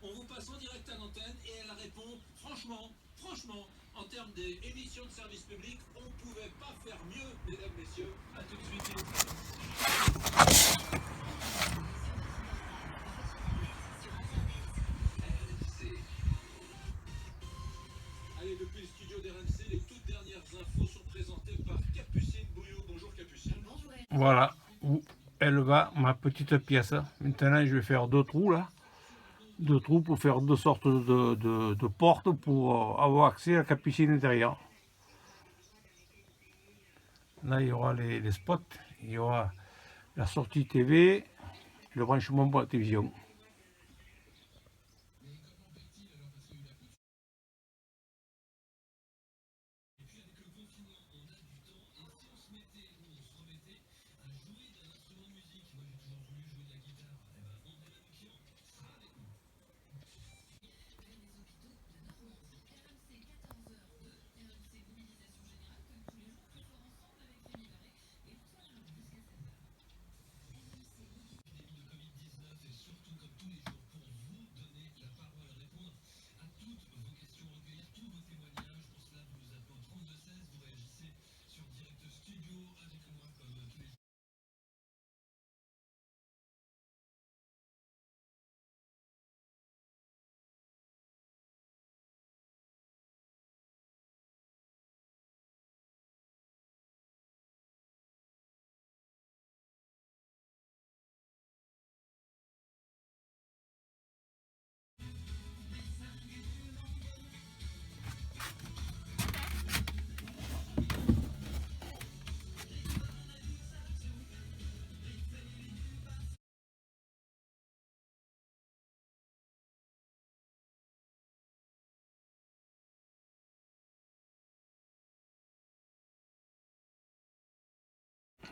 On vous passe en direct à l'antenne et elle répond franchement, en termes d'émissions de service public, on ne pouvait pas faire mieux, mesdames, messieurs. À tout de suite. Allez, depuis le studio d'RMC, les toutes dernières infos sont présentées par Capucine Bouillot. Bonjour Capucine. Voilà où elle va, ma petite pièce. Maintenant, je vais faire deux trous là. Deux trous pour faire deux sortes de portes pour avoir accès à la capucine intérieure. Là, il y aura les spots, il y aura la sortie TV, le branchement pour la télévision.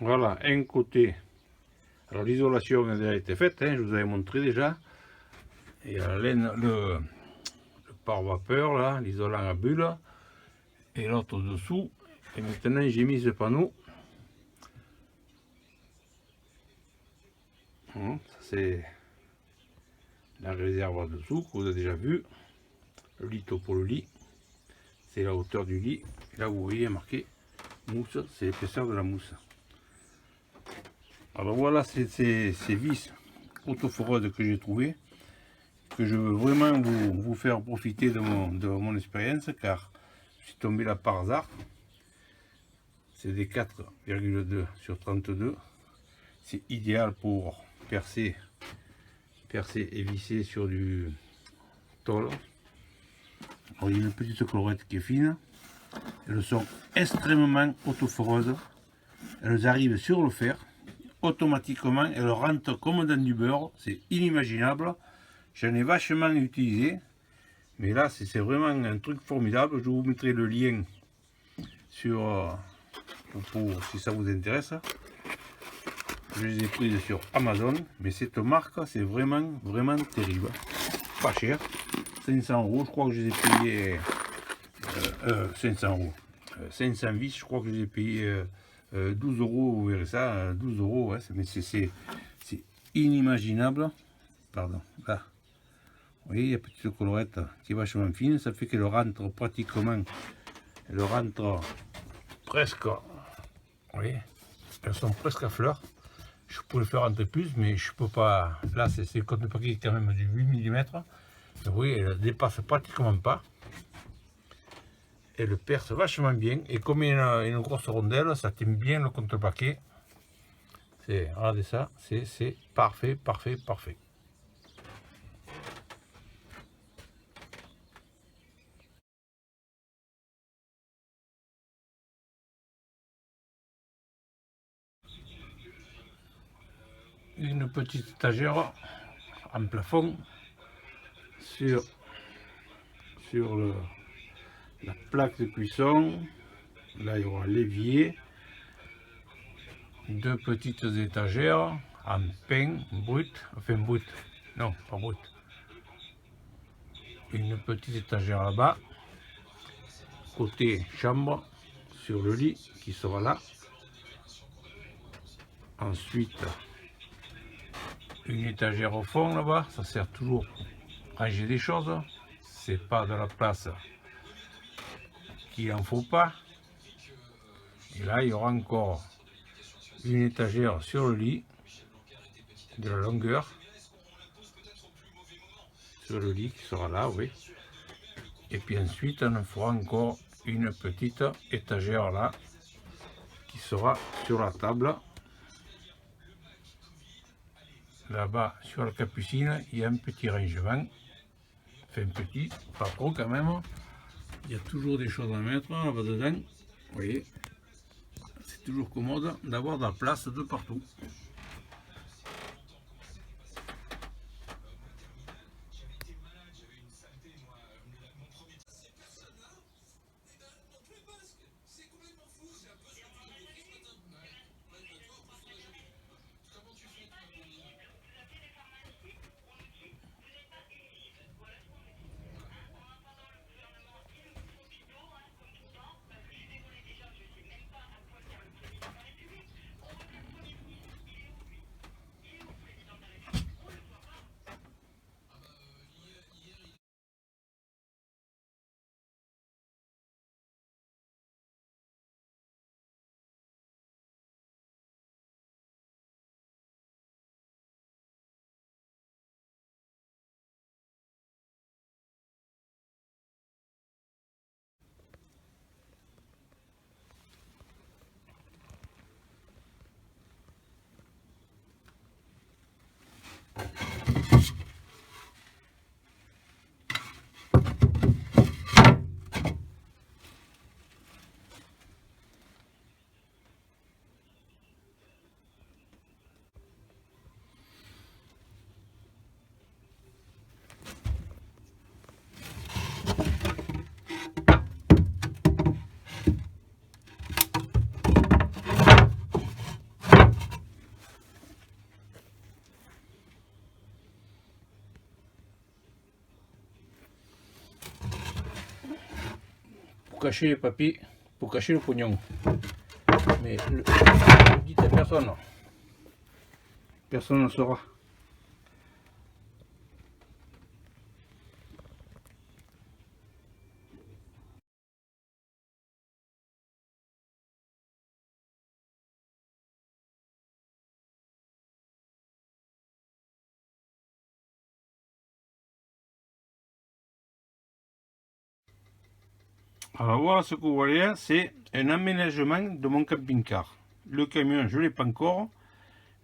Voilà, un côté. Alors l'isolation a déjà été faite, je vous avais montré déjà. Et le pare-vapeur là, l'isolant à bulles. Et l'autre dessous. Et maintenant j'ai mis ce panneau. Ça c'est la réserve en dessous que vous avez déjà vu. Le lito pour le lit. C'est la hauteur du lit. Et là vous voyez marqué mousse, c'est l'épaisseur de la mousse. Alors voilà ces vis autoforeuses que j'ai trouvées, que je veux vraiment vous faire profiter de mon expérience, car je suis tombé là par hasard. C'est des 4,2 sur 32. C'est idéal pour percer et visser sur du tôle. Alors, il y a une petite collerette qui est fine. Elles sont extrêmement autoforeuses. Elles arrivent sur le fer. Automatiquement, elles rentrent comme dans du beurre. C'est inimaginable. J'en ai vachement utilisé. Mais là, c'est vraiment un truc formidable. Je vous mettrai le lien sur si ça vous intéresse. Je les ai prises sur Amazon. Mais cette marque, c'est vraiment terrible. Pas cher. 500 €. Je crois que je les ai payés 500 €. 500 vis, je crois que je les ai payés 12 €, vous verrez ça, 12 €, ouais, mais c'est inimaginable. Pardon, là, vous voyez, il y a une petite collerette qui est vachement fine, ça fait qu'elle rentre pratiquement, elle rentre presque, vous voyez, elles sont presque à fleur. Je pourrais faire rentrer plus, mais je peux pas, là c'est le contrepaquet quand même du 8 mm, vous voyez, elle dépasse pratiquement pas. Elle perce vachement bien, et comme il y a une grosse rondelle, ça tient bien le contrepaquet. Regardez ça, c'est parfait. Une petite étagère en plafond sur la plaque de cuisson. Là, il y aura l'évier. Deux petites étagères en pain brut, enfin brut, non pas brut. Une petite étagère là-bas, côté chambre, sur le lit qui sera là. Ensuite, une étagère au fond là-bas, ça sert toujours ranger des choses. C'est pas de la place qu'il en faut pas. Et là, il y aura encore une étagère sur le lit, de la longueur, sur le lit qui sera là, oui. Et puis ensuite, on fera encore une petite étagère là, qui sera sur la table. Là-bas, sur la capucine, il y a un petit rangement. Enfin, petit, pas trop quand même. Il y a toujours des choses à mettre là-bas dedans. Vous voyez, c'est toujours commode d'avoir de la place de partout. Pour cacher les papiers, pour cacher le pognon. Mais le dites à personne. Personne ne le saura. Alors voilà ce que vous voyez, c'est un aménagement de mon camping-car. Le camion, je ne l'ai pas encore.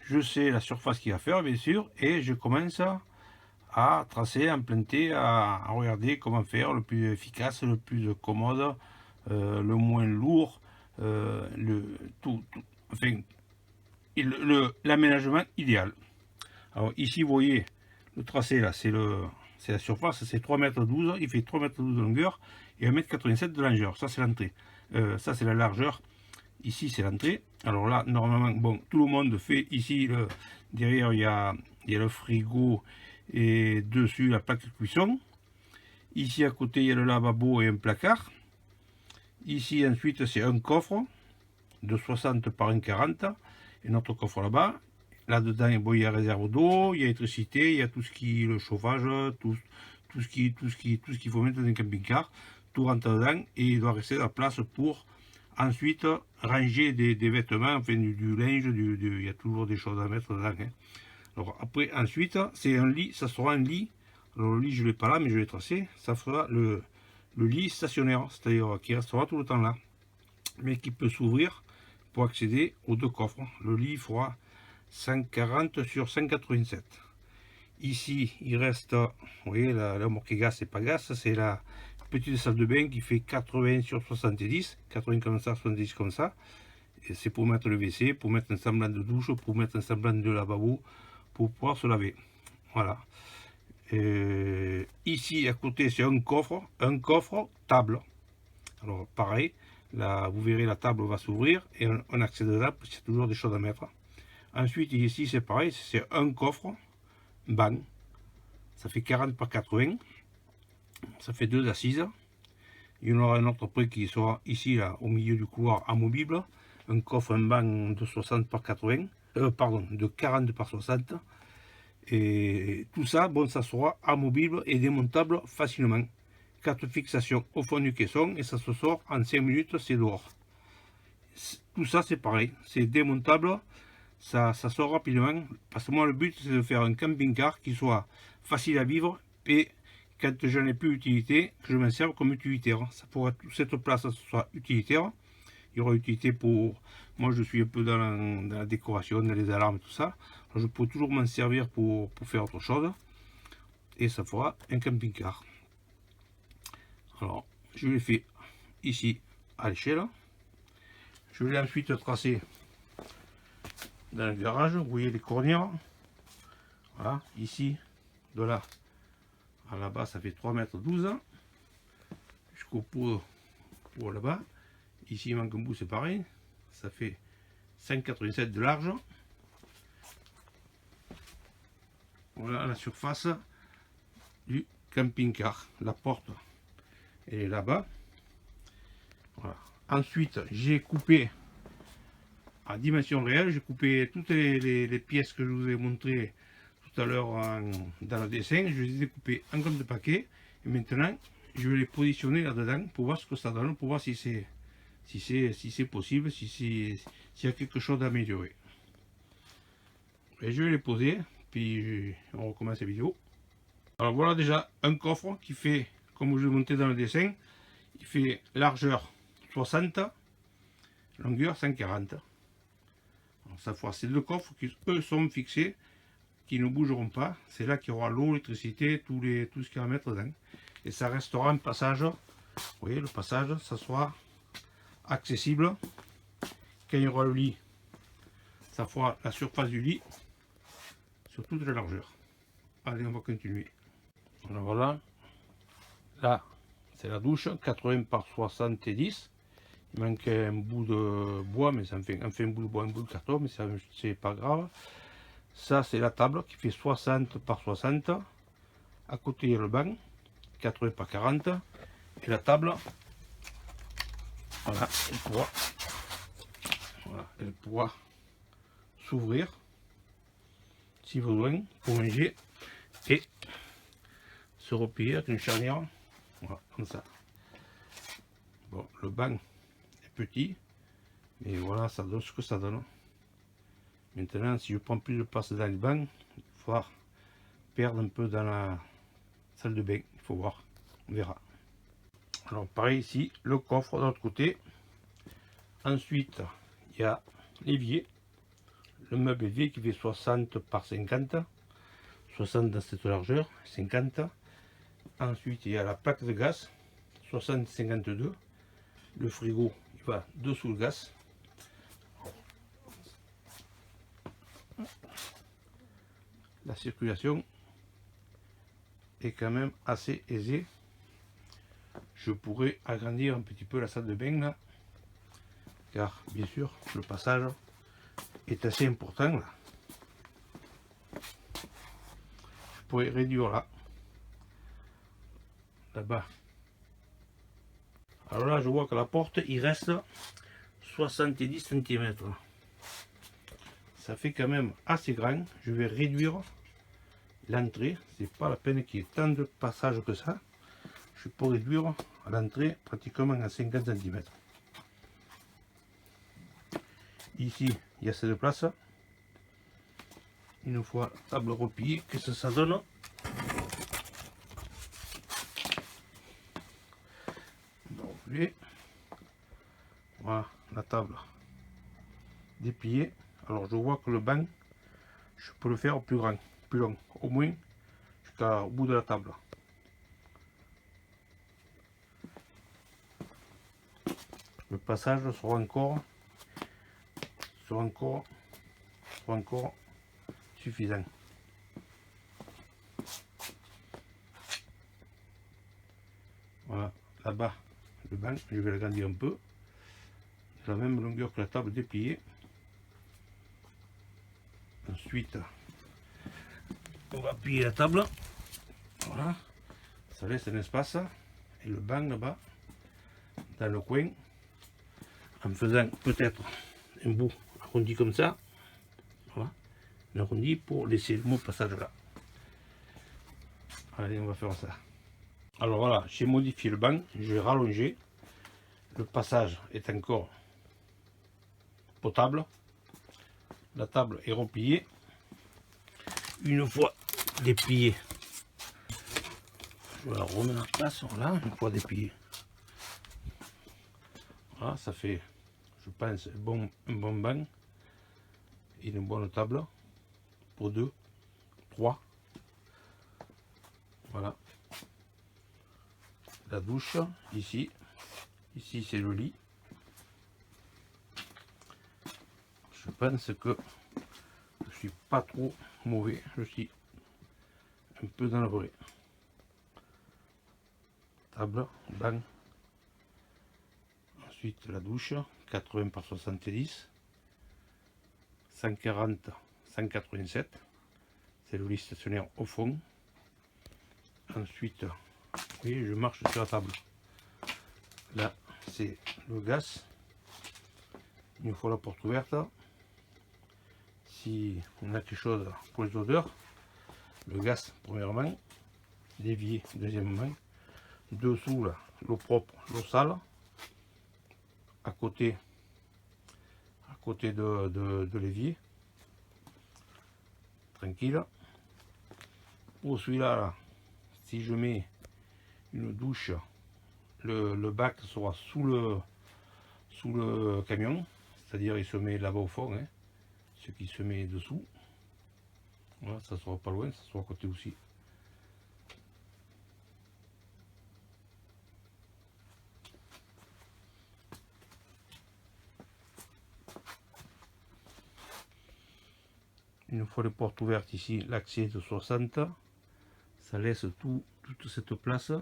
Je sais la surface qu'il va faire, bien sûr, et je commence à tracer, à implanter, à regarder comment faire le plus efficace, le plus commode, le moins lourd, enfin, l'aménagement idéal. Alors ici, vous voyez, le tracé là, c'est la surface, c'est 3,12 m, il fait 3,12 m de longueur et 1,87 m de largeur. Ça, c'est l'entrée. Ça, c'est la largeur. Ici, c'est l'entrée. Alors là, normalement, bon, tout le monde fait ici, derrière, il y a le frigo et dessus, la plaque de cuisson. Ici, à côté, il y a le lavabo et un placard. Ici, ensuite, c'est un coffre de 60 par 1,40 et notre coffre là-bas. Là-dedans, bon, il y a réserve d'eau, il y a l'électricité, il y a tout ce qui est le chauffage, tout ce qu'il faut mettre dans un camping-car. Tout rentre dedans et il doit rester de la place pour ensuite ranger des vêtements, enfin du linge, il y a toujours des choses à mettre dedans. Hein. Alors après, ensuite, c'est un lit, ça sera un lit. Alors le lit, je ne l'ai pas là, mais je l'ai tracé. Ça fera le lit stationnaire, c'est-à-dire qui restera tout le temps là, mais qui peut s'ouvrir pour accéder aux deux coffres. Le lit fera 140 sur 187. Ici, il reste, vous voyez, la remorque gaz, c'est pas gaz, c'est la petite salle de bain qui fait 80 sur 70, 80 comme ça, 70 comme ça. Et c'est pour mettre le WC, pour mettre un semblant de douche, pour mettre un semblant de lavabo, pour pouvoir se laver. Voilà. Ici, à côté, c'est un coffre table. Alors, pareil, là, vous verrez, la table va s'ouvrir et on accède là, parce qu'il y a toujours des choses à mettre. Ensuite, ici, c'est pareil, c'est un coffre banc. Ça fait 40 par 80. Ça fait 2 assises. Il y en aura un autre près qui sera ici, là, au milieu du couloir amovible. Un coffre, un banc de 60 par 80. Pardon, de 40 par 60. Et tout ça, bon, ça sera amovible et démontable facilement. 4 fixations au fond du caisson et ça se sort en 5 minutes, c'est dehors. Tout ça c'est pareil, c'est démontable, ça sort rapidement. Parce que moi le but c'est de faire un camping-car qui soit facile à vivre et quand je n'ai plus utilité, que je m'en serve comme utilitaire. Ça pourrait, cette place soit utilitaire. Il y aura utilité pour... Moi je suis un peu dans la décoration, dans les alarmes, tout ça. Alors, je peux toujours m'en servir pour faire autre chose. Et ça fera un camping-car. Alors, je l'ai fait ici à l'échelle. Je l'ai ensuite tracé dans le garage. Vous voyez les cornières. Voilà, ici, de là à là-bas, ça fait 3,12 m. Jusqu'au pot pour là-bas. Ici, il manque un bout, c'est pareil. Ça fait 5,87 de large. Voilà la surface du camping-car. La porte, elle est là-bas. Voilà. Ensuite, j'ai coupé à dimension réelle. J'ai coupé toutes les pièces que je vous ai montrées tout à l'heure dans le dessin. Je les ai coupées en grande paquet. Et maintenant, je vais les positionner là-dedans pour voir ce que ça donne, pour voir si c'est possible, s'il y a quelque chose d'améliorer. Et je vais les poser, puis on recommence la vidéo. Alors voilà déjà un coffre qui fait, comme je l'ai montré dans le dessin, il fait largeur 60, longueur 140. Alors, ça fera ces deux coffres qui eux sont fixés, qui ne bougeront pas. C'est là qu'il y aura l'eau, l'électricité, tout ce qu'il y a à mettre dedans. Et ça restera un passage. Vous voyez, le passage, ça sera accessible. Quand il y aura le lit, ça fera la surface du lit sur toute la largeur. Allez, on va continuer. Alors voilà, là c'est la douche, 80 par 70. Il manque un bout de bois, mais ça me fait un bout de bois, un bout de carton, mais ça c'est pas grave. Ça c'est la table qui fait 60 par 60. À côté il y a le banc, 80 par 40. Et la table, voilà, elle pourra s'ouvrir si besoin pour manger et se replier avec une charnière, voilà, comme ça. Bon, le banc est petit, mais voilà, ça donne ce que ça donne. Maintenant, si je prends plus de place dans le banc, il faudra perdre un peu dans la salle de bain. Il faut voir, on verra. Alors pareil ici, le coffre de l'autre côté. Ensuite, il y a l'évier, le meuble évier qui fait 60 par 50, 60 dans cette largeur, 50. Ensuite, il y a la plaque de gaz, 60-52. Le frigo, il va dessous le gaz. La circulation est quand même assez aisée. Je pourrais agrandir un petit peu la salle de bain là, car bien sûr, le passage est assez important là. Je pourrais réduire là-bas. Alors là, je vois que la porte, il reste 70 cm. Ça fait quand même assez grand. Je vais réduire l'entrée. C'est pas la peine qu'il y ait tant de passages que ça. Je peux réduire l'entrée pratiquement à 50 cm. Ici, il y a cette place. Une fois la table repliée, qu'est-ce que ça donne? Voilà la table dépliée. Alors je vois que le banc, je peux le faire plus grand, plus long, au moins jusqu'au bout de la table. Le passage sera encore suffisant. Voilà, là-bas, le banc, je vais l'agrandir un peu. De la même longueur que la table dépliée. Ensuite, on va plier la table. Voilà, ça laisse un espace. Et le banc là-bas, dans le coin, en faisant peut-être un bout arrondi comme ça. Voilà, l'arrondi pour laisser le mot passage là. Allez, on va faire ça. Alors voilà, j'ai modifié le banc, j'ai rallongé. Le passage est encore potable. La table est repliée. Une fois dépliée, je la remets en place. Voilà, une fois dépliée. Voilà, ça fait, je pense, un bon banc et une bonne table pour 2, 3. Voilà. La douche, ici. Ici, c'est le lit. Je pense que je suis pas trop mauvais. Je suis un peu dans le vrai. Table, banc. Ensuite, la douche, 80 par 70. 140, 187. C'est le lit stationnaire au fond. Ensuite, vous voyez, je marche sur la table. Là, c'est le gaz. Une fois la porte ouverte, si on a quelque chose pour les odeurs, le gaz premièrement, l'évier deuxièmement, dessous là, l'eau propre, l'eau sale, à côté de l'évier, tranquille. Pour celui-là, là, si je mets une douche, le bac sera sous le camion, c'est-à-dire il se met là-bas au fond, hein, ce qui se met dessous. Voilà, ça sera pas loin, ça sera à côté aussi. Une fois les portes ouvertes ici, l'accès de 60, ça laisse toute cette place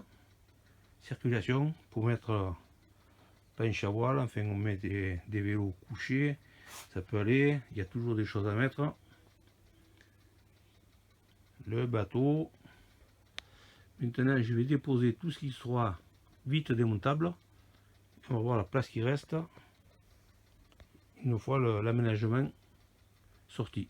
circulation pour mettre penche à voile. Enfin, on met des vélos couchés, ça peut aller, il y a toujours des choses à mettre. Le bateau. Maintenant, je vais déposer tout ce qui sera vite démontable. On va voir la place qui reste une fois l'aménagement sorti.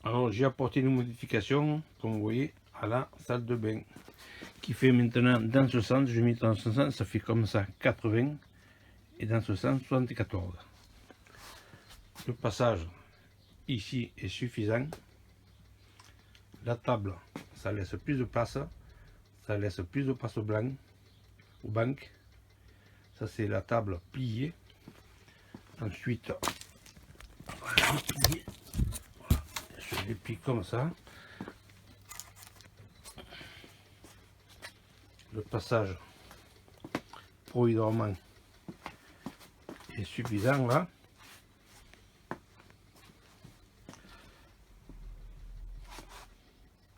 Alors j'ai apporté une modification, comme vous voyez, à la salle de bain, qui fait maintenant dans ce sens, je mets dans ce sens, ça fait comme ça 80, et dans ce sens 74. Le passage ici est suffisant. La table, ça laisse plus de place, ça laisse plus de place au blanc, au banc. Ça c'est la table pliée. Ensuite, voilà, pliée. Voilà, je déplie comme ça. Le passage provisoirement est suffisant là.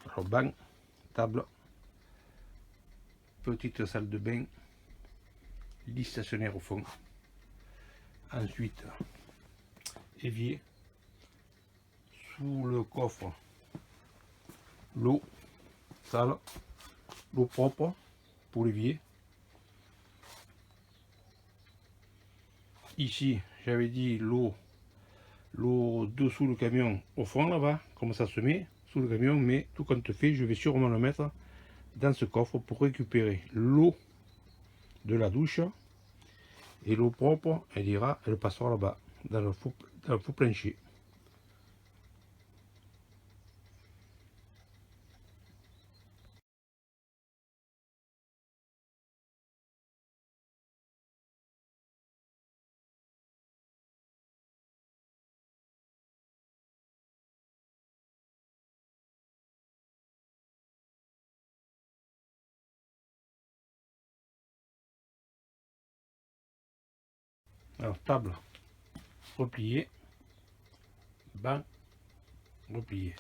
Alors banc, table, petite salle de bain, lit stationnaire au fond. Ensuite, évier, sous le coffre, l'eau sale, l'eau propre pour l'évier. Ici, j'avais dit l'eau dessous le camion au fond là-bas, comme ça se met sous le camion, mais tout compte fait, je vais sûrement le mettre dans ce coffre pour récupérer l'eau de la douche, et l'eau propre, elle passera là-bas, dans le faux plancher. Alors table repliée, banc replié.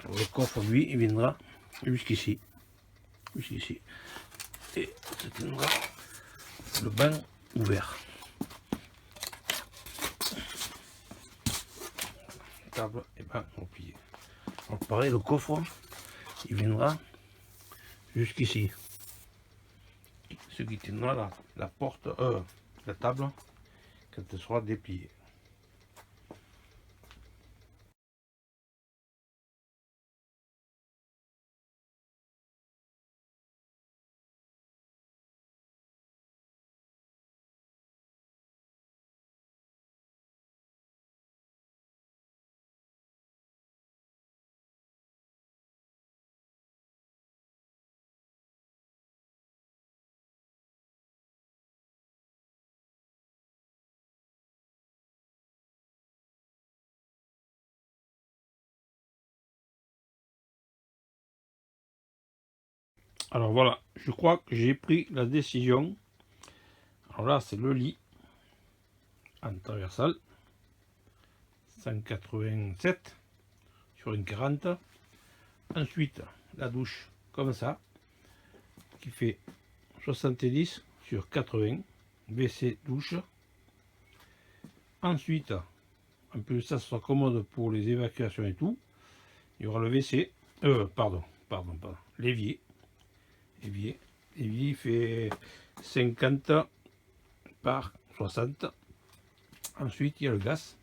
Alors, le coffre, lui, il viendra jusqu'ici. Jusqu'ici. Et ça tiendra le banc ouvert. Table et banc replié. Alors pareil, le coffre, il viendra jusqu'ici. Ce qui tiendra la porte, la table, quand elle sera dépliée. Alors voilà, je crois que j'ai pris la décision. Alors là, c'est le lit en transversal, 187 sur une 40. Ensuite, la douche comme ça, qui fait 70 sur 80, WC douche. Ensuite, un peu ça soit commode pour les évacuations et tout. Il y aura le WC, pardon, l'évier. L'évier il fait 50 par 60. Ensuite, il y a le gaz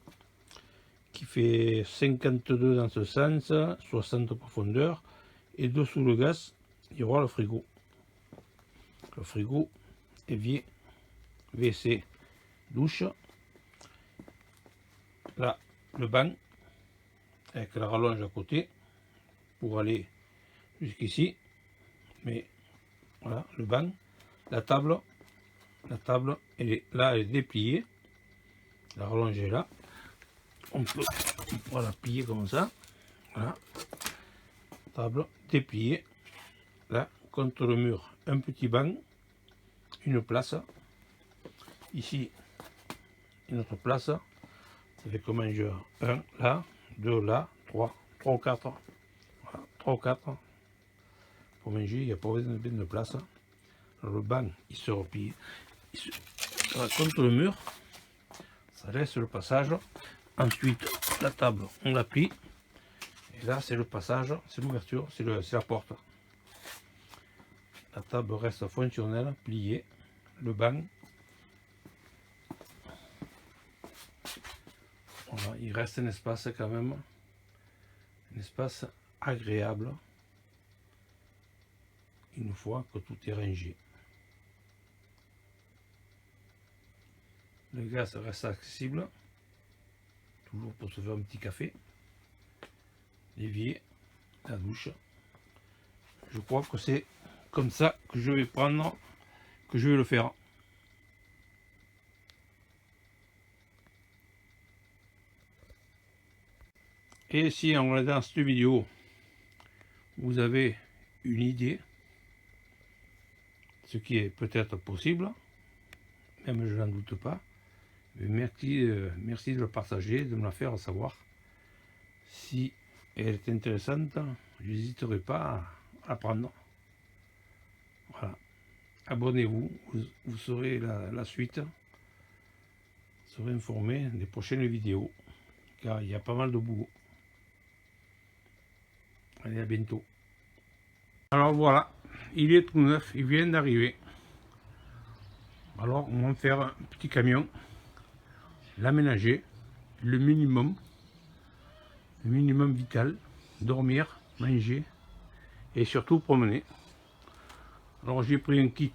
qui fait 52 dans ce sens, 60 de profondeur. Et dessous le gaz, il y aura le frigo. Le frigo, évier, WC, douche. Là, le banc avec la rallonge à côté pour aller jusqu'ici. Mais voilà, le banc, la table, elle est là, elle est dépliée. La rallonge est là. On pourra la plier comme ça. Voilà. Table dépliée. Là, contre le mur, un petit banc, une place. Ici, une autre place. Ça fait comme un jeu. 1 là, 2 là, 3 ou 4. Voilà, 3 ou 4. Pour manger, il n'y a pas besoin de place. Alors, le banc, il se replie. Contre le mur, ça laisse le passage. Ensuite, la table, on la plie. Et là, c'est le passage, c'est l'ouverture, c'est la porte. La table reste fonctionnelle, pliée. Le banc, voilà, il reste un espace quand même, un espace agréable, une fois que tout est rangé. Le gaz reste accessible, toujours pour se faire un petit café. L'évier, la douche. Je crois que c'est comme ça que je vais prendre, que je vais le faire. Et si en regardant cette vidéo, vous avez une idée, ce qui est peut-être possible, même je n'en doute pas, mais merci de le partager, de me la faire savoir. Si elle est intéressante, je n'hésiterai pas à la prendre. Voilà. Abonnez-vous, vous saurez la suite, vous serez informé des prochaines vidéos, car il y a pas mal de boulot. Allez, à bientôt. Alors voilà, il est tout neuf, il vient d'arriver. Alors on va faire un petit camion, l'aménager, le minimum vital, dormir, manger et surtout promener. Alors j'ai pris un kit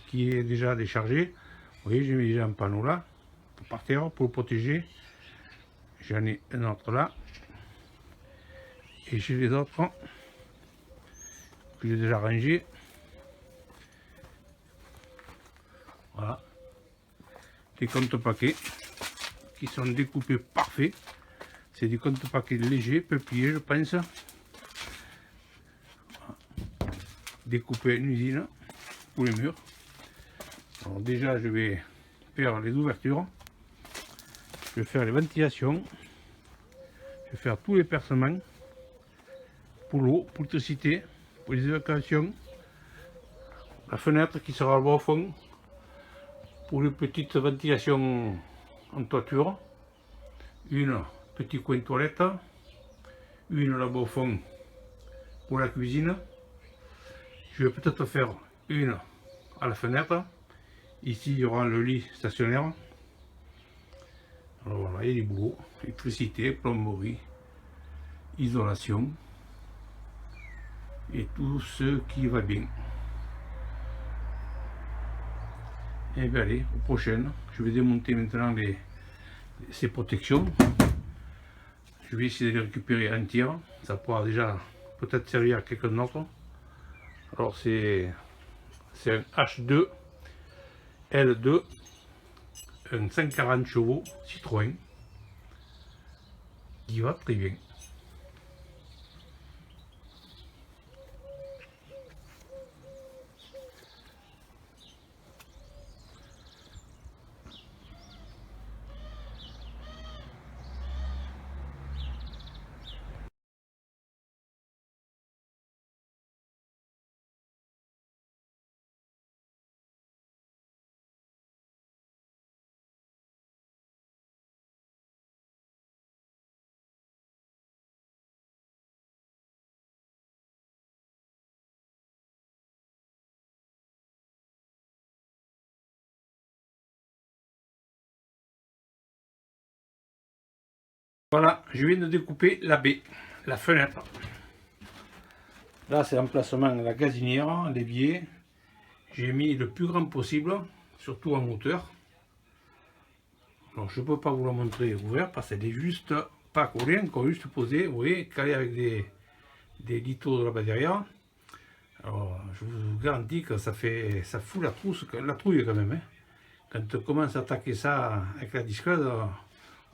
qui est déjà déchargé. Vous voyez, j'ai mis déjà un panneau là, par terre pour le protéger. J'en ai un autre là. Et j'ai les autres que j'ai déjà rangés. Voilà. Des compte-paquets qui sont découpés parfaits. C'est des compte-paquets légers, peu pliés, je pense. Voilà. Découpés en usine pour les murs. Alors déjà, je vais faire les ouvertures. Je vais faire les ventilations. Je vais faire tous les percements. pour l'eau, pour l'électricité, pour les évacuations. La fenêtre qui sera là-bas au fond, pour les petites ventilations en toiture. Une petit coin toilette, une là-bas au fond pour la cuisine. Je vais peut-être faire une à la fenêtre. Ici il y aura le lit stationnaire. Alors voilà, il y a des boulots, électricité, plomberie, isolation et tout ce qui va bien. Et bien allez, aux prochaines. Je vais démonter maintenant ces protections. Je vais essayer de les récupérer entières. Ça pourra déjà peut-être servir à quelqu'un d'autre. Alors c'est un H2 L2, un 140 chevaux Citroën qui va très bien. Voilà, je viens de découper la baie, la fenêtre. Là, c'est l'emplacement de la gazinière, l'évier. J'ai mis le plus grand possible, surtout en hauteur. Alors, je ne peux pas vous la montrer ouverte parce qu'elle est juste pas collée, encore juste posée, vous voyez, calée avec des litos de là-bas derrière. Alors, je vous garantis que ça fout la trouille quand même. Hein. Quand on commence à attaquer ça avec la disqueuse,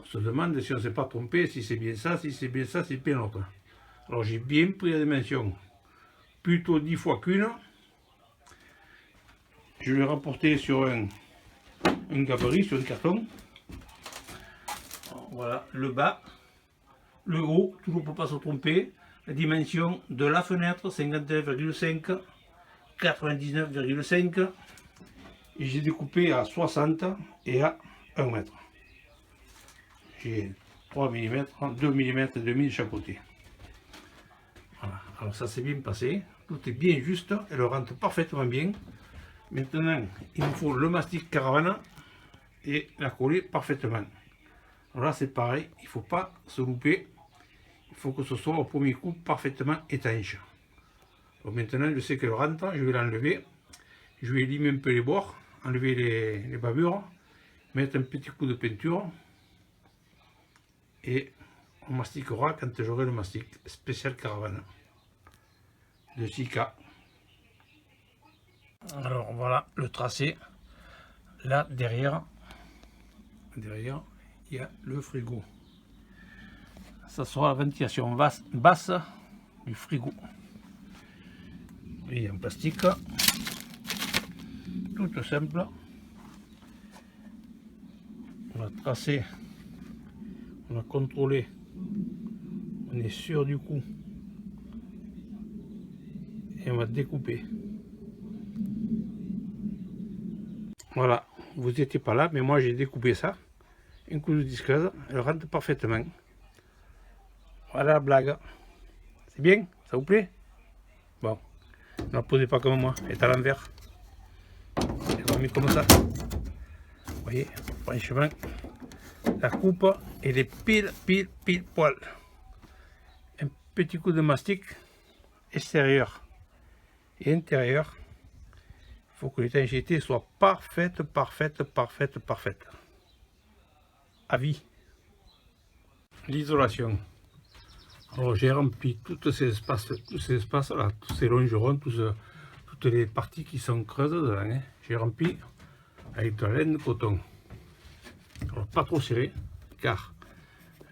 on se demande si on ne s'est pas trompé, si c'est bien ça, si c'est bien ça, si c'est bien l'autre. Alors j'ai bien pris la dimension, plutôt 10 fois qu'une. Je vais rapporter sur un gabarit, sur un carton. Voilà, le bas, le haut, toujours pour ne pas se tromper. La dimension de la fenêtre, 59,5, 99,5. Et j'ai découpé à 60 et à 1 mètre. J'ai 3 mm, 2 mm et demi de chaque côté. Voilà, alors ça s'est bien passé, tout est bien juste, elle rentre parfaitement bien. Maintenant, il me faut le mastic caravane et la coller parfaitement. Alors là c'est pareil, il ne faut pas se louper, il faut que ce soit au premier coup parfaitement étanche. Donc maintenant je sais qu'elle rentre, je vais l'enlever, je vais limer un peu les bords, enlever les bavures, mettre un petit coup de peinture. Et on mastiquera quand j'aurai le mastic spécial caravane de Sika. Alors voilà le tracé. Là derrière il y a le frigo. Ça sera la ventilation basse du frigo. Et en plastique, tout simple. On va tracer. On a contrôlé, on est sûr du coup, et on va découper. Voilà, vous n'étiez pas là, mais moi j'ai découpé ça, un coup de disqueuse, elle rentre parfaitement. Voilà la blague, c'est bien, ça vous plaît? Bon, ne la posez pas comme moi, elle est à l'envers, elle va mis comme ça, vous voyez, franchement. La coupe, elle est pile poil. Un petit coup de mastic extérieur et intérieur. Il faut que l'étanchéité soit parfaite. À vie. L'isolation. Alors j'ai rempli tous ces espaces là, tous ces longerons, toutes les parties qui sont creuses dedans. Hein. J'ai rempli avec de la laine de coton. Alors pas trop serré, car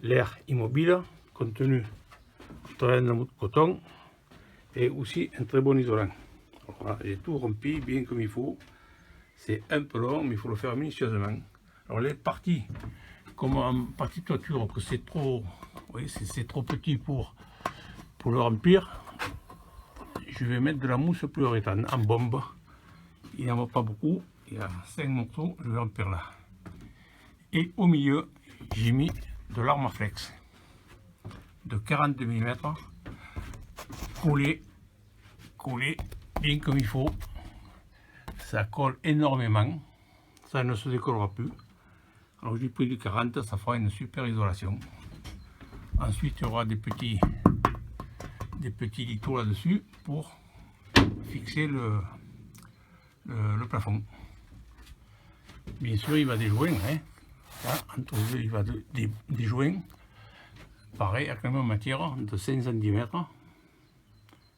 l'air immobile contenu entre la laine de coton est aussi un très bon isolant. Voilà, j'ai tout rempli bien comme il faut. C'est un peu long, mais il faut le faire minutieusement. Alors les parties, comme en partie toiture, que c'est trop, oui, c'est trop petit pour Pour le remplir, je vais mettre de la mousse polyuréthane en bombe. Il n'y en a pas beaucoup, il y a 5 morceaux, je vais remplir là. Et au milieu, j'ai mis de l'Armaflex de 40 mm, collé bien comme il faut. Ça colle énormément, ça ne se décollera plus. Alors j'ai pris du 40, ça fera une super isolation. Ensuite, il y aura des petits litos là-dessus pour fixer le plafond. Bien sûr, il va des joints, hein. Là, entre les deux, il va des joints, pareil, avec la même matière de 5 cm,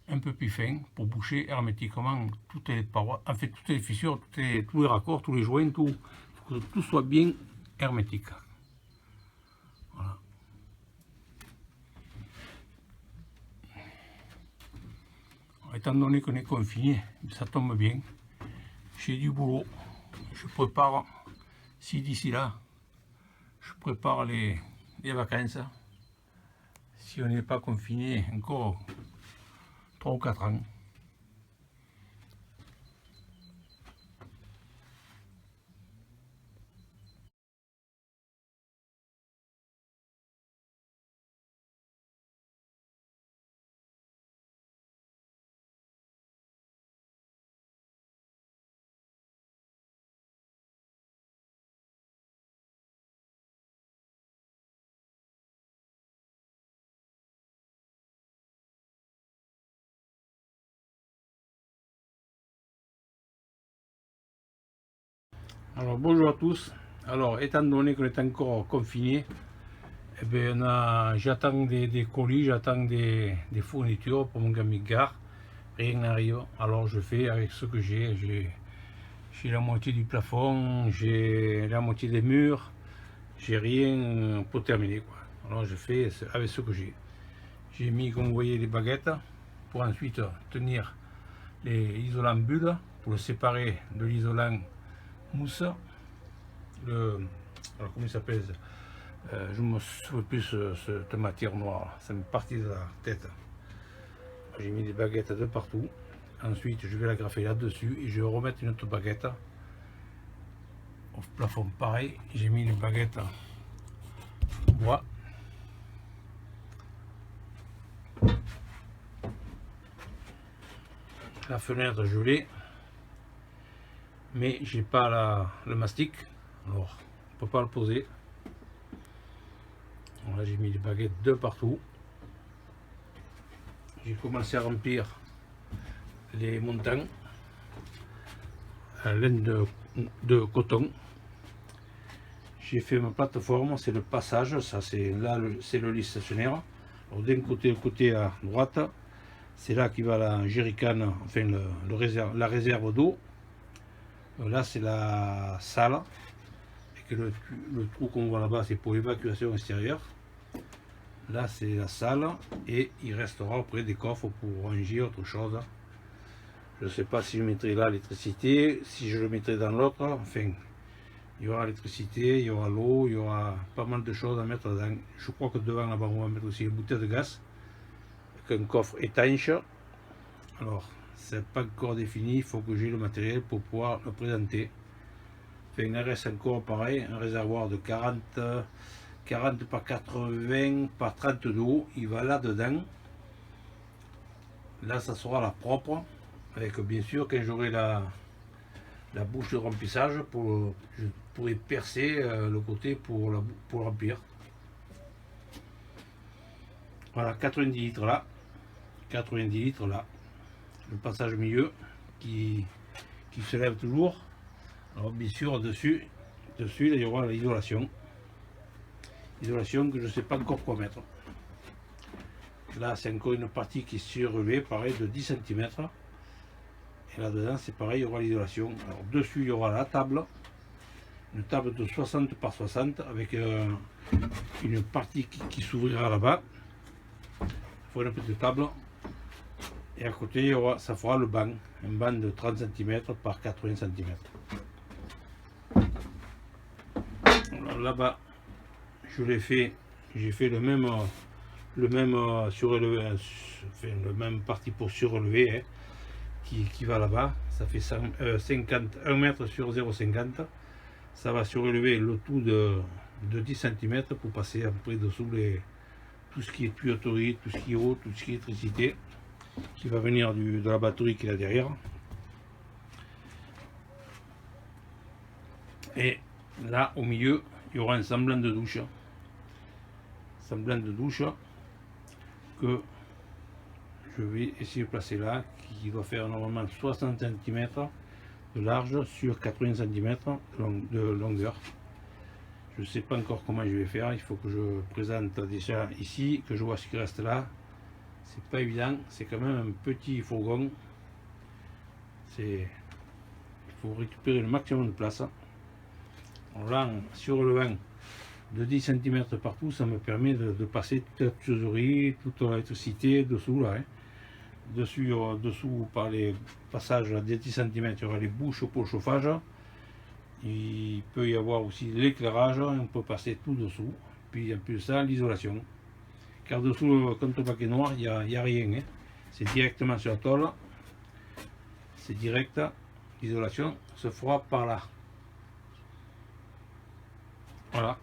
un peu plus fin, pour boucher hermétiquement toutes les parois, en fait toutes les fissures, tous les raccords, tous les joints, tout, pour que tout soit bien hermétique. Voilà. Alors, étant donné qu'on est confiné, ça tombe bien, j'ai du boulot, je prépare, si d'ici là, je prépare les vacances, si on n'est pas confiné encore 3 ou 4 ans. Alors bonjour à tous. Alors étant donné qu'on est encore confiné, eh bien, j'attends des colis, j'attends des fournitures pour mon camping-car. Rien n'arrive. Alors je fais avec ce que j'ai. J'ai la moitié du plafond, j'ai la moitié des murs, j'ai rien pour terminer, quoi. Alors je fais avec ce que j'ai. J'ai mis, comme vous voyez, les baguettes pour ensuite tenir les isolants bulles pour le séparer de l'isolant mousse. Alors comment il s'appelle, je me souviens plus cette matière noire, ça me partit de la tête. J'ai mis des baguettes de partout. Ensuite je vais la graffer là-dessus et je vais remettre une autre baguette au plafond pareil. J'ai mis une baguette en bois. La fenêtre je l'ai, mais j'ai pas le mastic, alors on peut pas le poser. Là j'ai mis les baguettes de partout. J'ai commencé à remplir les montants à laine de coton. J'ai fait ma plateforme, c'est le passage, ça c'est là, c'est le lit stationnaire. Alors d'un côté, le côté à droite, c'est là qui va la jerrycan, enfin la réserve d'eau. Là c'est la salle, et que le trou qu'on voit là-bas c'est pour l'évacuation extérieure. Là c'est la salle, et il restera après des coffres pour ranger autre chose. Je ne sais pas si je mettrai là l'électricité, si je le mettrai dans l'autre, enfin il y aura l'électricité, il y aura l'eau, il y aura pas mal de choses à mettre dedans. Je crois que devant là-bas on va mettre aussi une bouteille de gaz, avec un coffre étanche. Alors c'est pas encore défini, il faut que j'ai le matériel pour pouvoir le présenter. Enfin, il reste encore pareil, un réservoir de 40 par 80 par 30 d'eau, il va là-dedans. Là ça sera la propre, avec bien sûr quand j'aurai la bouche de remplissage, je pourrai percer le côté pour remplir. Voilà, 90 litres là, 90 litres là, le passage milieu qui se lève toujours. Alors bien sûr dessus là, il y aura l'isolation que je ne sais pas encore quoi mettre. Là c'est encore une partie qui est surélevée, pareil, de 10 cm. Et là dedans c'est pareil, il y aura l'isolation. Alors dessus il y aura la table, une table de 60 par 60 avec une partie qui s'ouvrira là-bas. Il faut une petite table. Et à côté il y aura, ça fera le banc, un banc de 30 cm par 80 cm. Là-bas je l'ai fait, j'ai fait le le même surélevé, enfin, le même parti pour surélever, hein, qui va là-bas. Ça fait 1 mètre sur 0,50. Ça va surélever le tout de 10 cm pour passer après dessous tout ce qui est tuyauterie, tout ce qui est eau, tout ce qui est électricité, qui va venir de la batterie qui est là derrière. Et là au milieu, il y aura un semblant de douche. Que je vais essayer de placer là, qui doit faire normalement 60 cm de large sur 80 cm de longueur. Je ne sais pas encore comment je vais faire, il faut que je présente déjà ici, que je vois ce qui reste là. C'est pas évident, c'est quand même un petit fourgon. Il faut récupérer le maximum de place. Alors là, sur le vent de 10 cm partout, ça me permet de passer toute la tuyauterie, toute l'électricité dessous là. Hein. Dessous, par les passages de 10 cm, il y aura les bouches pour le chauffage. Il peut y avoir aussi l'éclairage, on peut passer tout dessous. Puis en plus de ça, l'isolation. Car dessous, quand le paquet noir, il n'y a rien. Hein. C'est directement sur la tôle. C'est direct. L'isolation se fera par là. Voilà.